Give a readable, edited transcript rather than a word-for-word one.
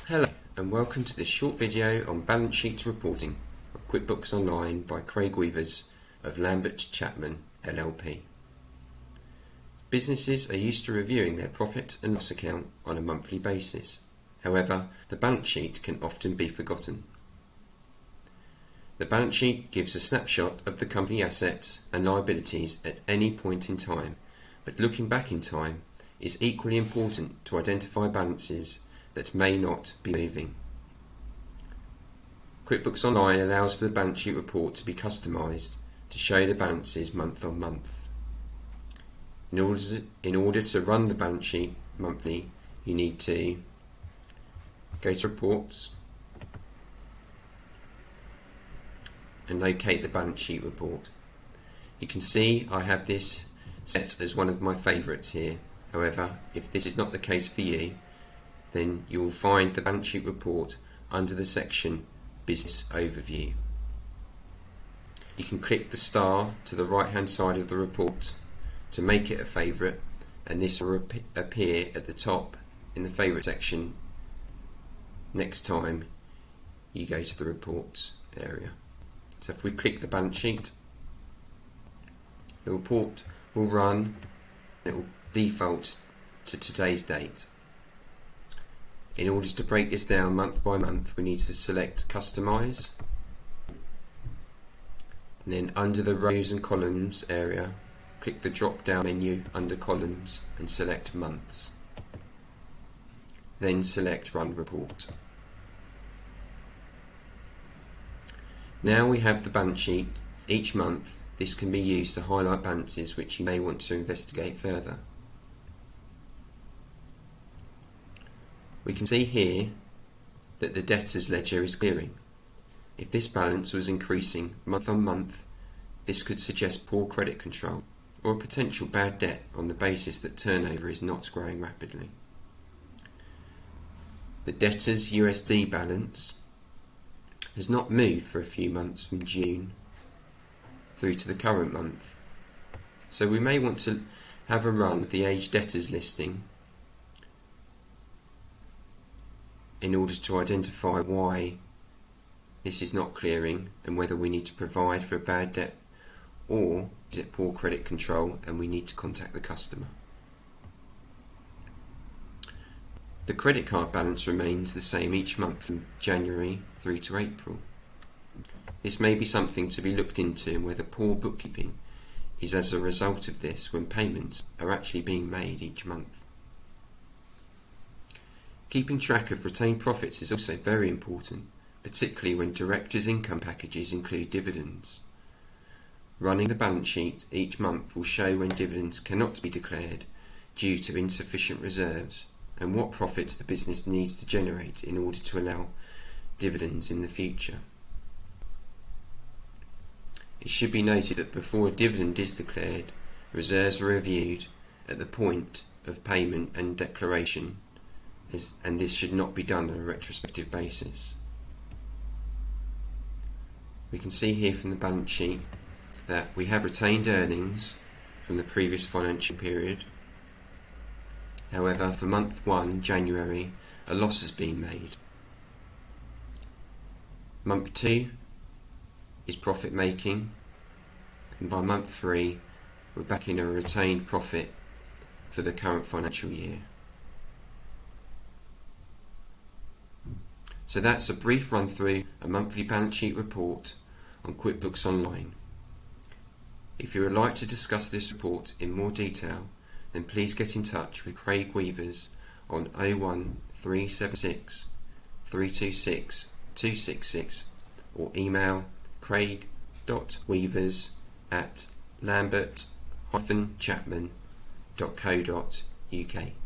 Hello and welcome to this short video on balance sheet reporting of QuickBooks Online by Craig Weavers of Lambert Chapman LLP. Businesses are used to reviewing their profit and loss account on a monthly basis. However, the balance sheet can often be forgotten. The balance sheet gives a snapshot of the company assets and liabilities at any point in time, but looking back in time is equally important to identify balances that may not be moving. QuickBooks Online allows for the balance sheet report to be customised to show the balances month on month. In order to run the balance sheet monthly, you need to go to Reports and locate the balance sheet report. You can see I have this set as one of my favourites here. However, if this is not the case for you, then you will find the balance sheet report under the section Business Overview. You can click the star to the right hand side of the report to make it a favourite, and this will appear at the top in the favourite section next time you go to the reports area. So if we click the balance sheet, the report will run and it will default to today's date. In order to break this down month by month, we need to select Customize, and then under the rows and columns area, click the drop down menu under columns and select Months. Then select Run Report. Now we have the balance sheet. Each month this can be used to highlight balances which you may want to investigate further. We can see here that the debtors ledger is clearing. If this balance was increasing month on month, this could suggest poor credit control or a potential bad debt on the basis that turnover is not growing rapidly. The debtors USD balance has not moved for a few months from June through to the current month. So we may want to have a run of the aged debtors listing in order to identify why this is not clearing and whether we need to provide for a bad debt, or is it poor credit control and we need to contact the customer. The credit card balance remains the same each month from January through to April. This may be something to be looked into, and whether poor bookkeeping is as a result of this when payments are actually being made each month. Keeping track of retained profits is also very important, particularly when directors' income packages include dividends. Running the balance sheet each month will show when dividends cannot be declared due to insufficient reserves and what profits the business needs to generate in order to allow dividends in the future. It should be noted that before a dividend is declared, reserves are reviewed at the point of payment and declaration, and this should not be done on a retrospective basis. We can see here from the balance sheet that we have retained earnings from the previous financial period. However, for month 1, January, a loss has been made. Month 2 is profit making, and by month 3 we're back in a retained profit for the current financial year. So that's a brief run through a monthly balance sheet report on QuickBooks Online. If you would like to discuss this report in more detail, then please get in touch with Craig Weavers on 01376 326 266 or email craig.weavers@lambert-chapman.co.uk.